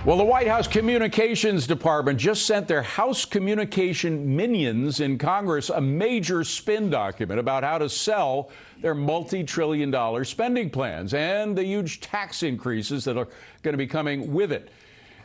Well, the White House Communications Department just sent their House communication minions in Congress a major spin document about how to sell their multi-trillion-dollar spending plans and the huge tax increases that are going to be coming with it.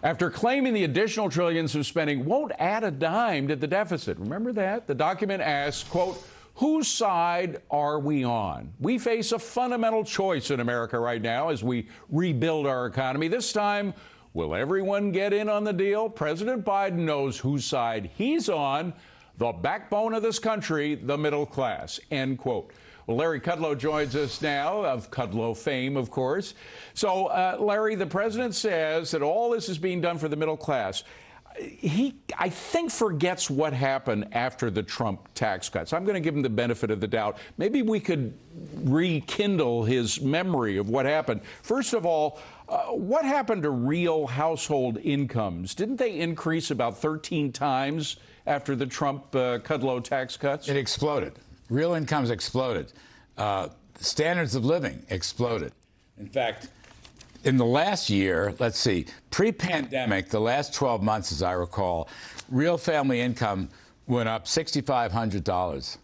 After claiming the additional trillions of spending won't add a dime to the deficit. Remember that? The document asks, quote, whose side are we on? We face a fundamental choice in America right now as we rebuild our economy. This time, will everyone get in on the deal? President Biden knows whose side he's on, the backbone of this country, the middle class, end quote. Well, Larry Kudlow joins us now, of Kudlow fame, of course. So, Larry, the president says that all this is being done for the middle class. He, I think, forgets what happened after the Trump tax cuts. I'm going to give him the benefit of the doubt. Maybe we could rekindle his memory of what happened. First of all, what happened to real household incomes? Didn't they increase about 13 times after the Trump Kudlow tax cuts? It exploded. Real incomes exploded. Standards of living exploded. In fact, in the last year, let's see, pre-pandemic, the last 12 months, as I recall, real family income went up $6,500.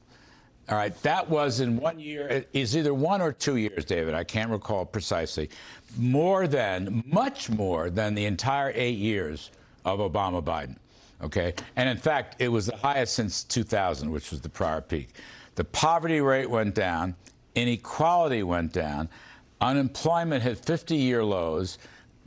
All right, that was in 1 year. It's either 1 or 2 years, David. I can't recall precisely. Much more than the entire 8 years of Obama-Biden. Okay, and in fact, it was the highest since 2000, which was the prior peak. The poverty rate went down, inequality went down, unemployment hit 50-year lows.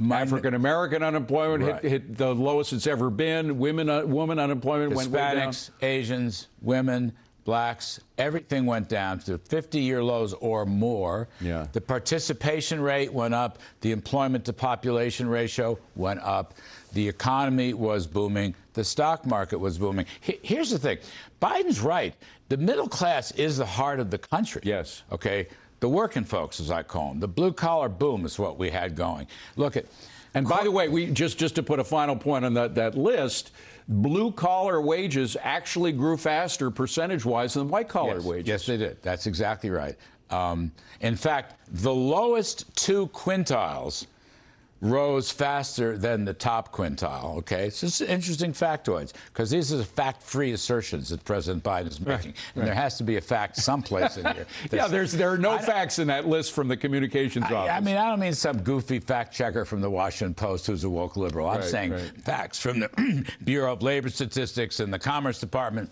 African-American unemployment hit the lowest it's ever been. Woman unemployment went way down. Hispanics, Asians, women, blacks, everything went down to 50-year lows or more. Yeah. The participation rate went up. The employment to population ratio went up. The economy was booming. The stock market was booming. Here's the thing. Biden's right. The middle class is the heart of the country. Yes. Okay? The working folks, as I call them. The blue-collar boom is what we had going. Look at... And by the way, we just to put a final point on that list, blue-collar wages actually grew faster percentage-wise than white-collar wages. Yes, they did. That's exactly right. In fact, the lowest 2 quintiles rose faster than the top quintile, okay? It's just interesting factoids, because these are the fact-free assertions that President Biden is making. And there has to be a fact someplace in here. Yeah, there are no facts in that list from the communications office. I mean, I don't mean some goofy fact checker from the Washington Post who's a woke liberal. I'm saying facts from the Bureau of Labor Statistics and the Commerce Department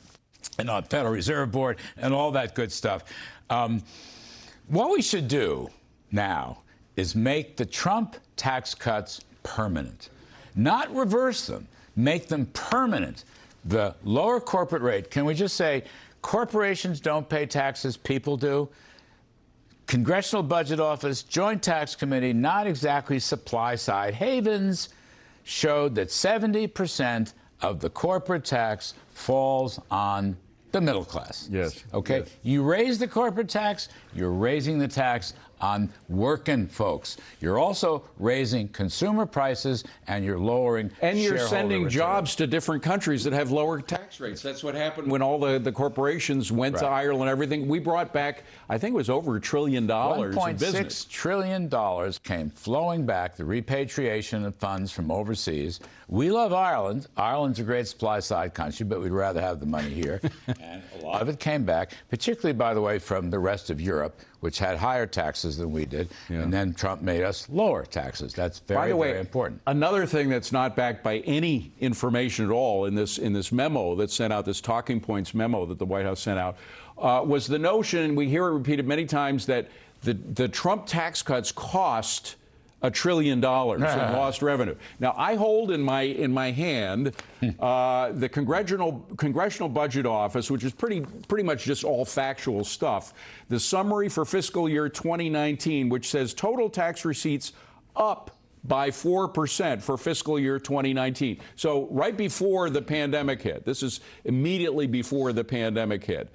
and the Federal Reserve Board and all that good stuff. What we should do now is make the Trump tax cuts permanent. Not reverse them, make them permanent. The lower corporate rate, can we just say corporations don't pay taxes, people do? Congressional Budget Office, Joint Tax Committee, not exactly supply-side havens, showed that 70% of the corporate tax falls on the middle class. Yes. Okay? Yes. You raise the corporate tax, you're raising the tax on working folks. You're also raising consumer prices, and you're lowering and you're shareholder sending returns. jobs to different countries that have lower tax rates. That's what happened when all the corporations went to Ireland and everything. We brought back, I think it was over $1 trillion in business. $1.6 trillion came flowing back, the repatriation of funds from overseas. We love Ireland. Ireland's a great supply-side country, but we'd rather have the money here. And a lot of it came back, particularly, by the way, from the rest of Europe, which had higher taxes than we did. Yeah. And then Trump made us lower taxes. That's very, very important. Another thing that's not backed by any information at all in this memo that's sent out, this talking points memo that the White House sent out, was the notion, and we hear it repeated many times, that the Trump tax cuts cost $1 trillion in lost revenue. Now, I hold in my hand the Congressional Budget Office, which is pretty much just all factual stuff. The summary for fiscal year 2019, which says total tax receipts up by 4% for fiscal year 2019. So right before the pandemic hit. This is immediately before the pandemic hit.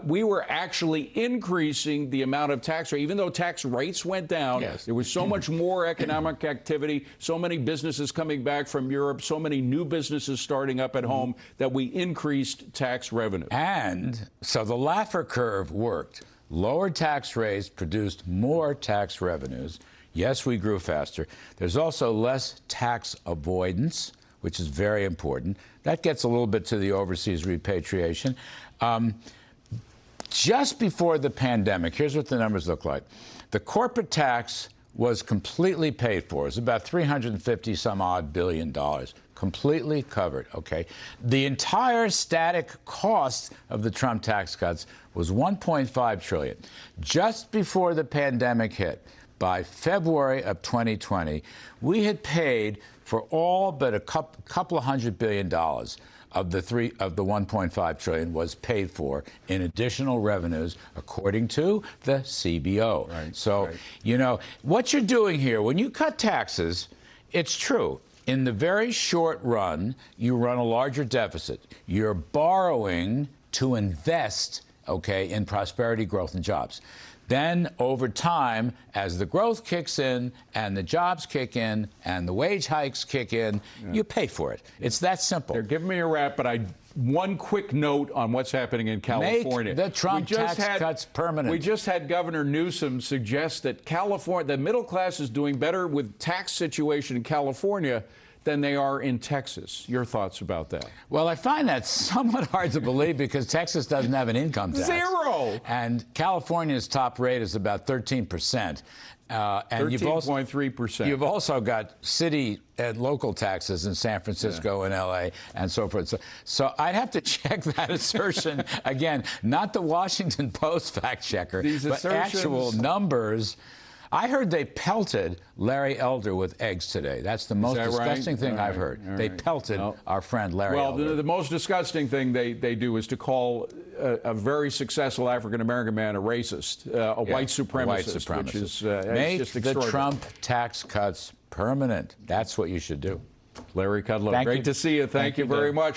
We were actually increasing the amount of tax rate, even though tax rates went down. Yes. There was so much more economic activity, so many businesses coming back from Europe, so many new businesses starting up at home that we increased tax revenue. And so the Laffer curve worked. Lower tax rates produced more tax revenues. Yes, we grew faster. There's also less tax avoidance, which is very important. That gets a little bit to the overseas repatriation. Just before the pandemic, here's what the numbers look like. The corporate tax was completely paid for. It's about $350 some odd billion, completely covered, okay? The entire static cost of the Trump tax cuts was $1.5 trillion. Just before the pandemic hit, by February of 2020, we had paid for all but a couple of $100 billion of the $1.5 trillion was paid for in additional revenues, according to the CBO. Right, so, right. you know, what you're doing here, when you cut taxes, it's true. In the very short run, you run a larger deficit. You're borrowing to invest, okay, in prosperity, growth, and jobs. Then, over time, as the growth kicks in and the jobs kick in and the wage hikes kick in, you pay for it. It's that simple. They're giving me a rap, but one quick note on what's happening in California. Make the Trump tax cuts permanent. We just had Governor Newsom suggest that the middle class is doing better with tax situation in California than they are in Texas. Your thoughts about that? Well, I find that somewhat hard to believe because Texas doesn't have an income tax. Zero! And California's top rate is about 13%. And 13.3%. You've also got city and local taxes in San Francisco and L.A. and so forth. So I'd have to check that assertion again. Not the Washington Post fact checker, but actual numbers. I heard they pelted Larry Elder with eggs today. That's the most disgusting thing I've heard. They pelted our friend Larry Elder. Well, the most disgusting thing they do is to call a very successful African-American man a racist, a white supremacist, which is Make just the Trump tax cuts permanent. That's what you should do. Larry Kudlow, great to see you. Thank you very much.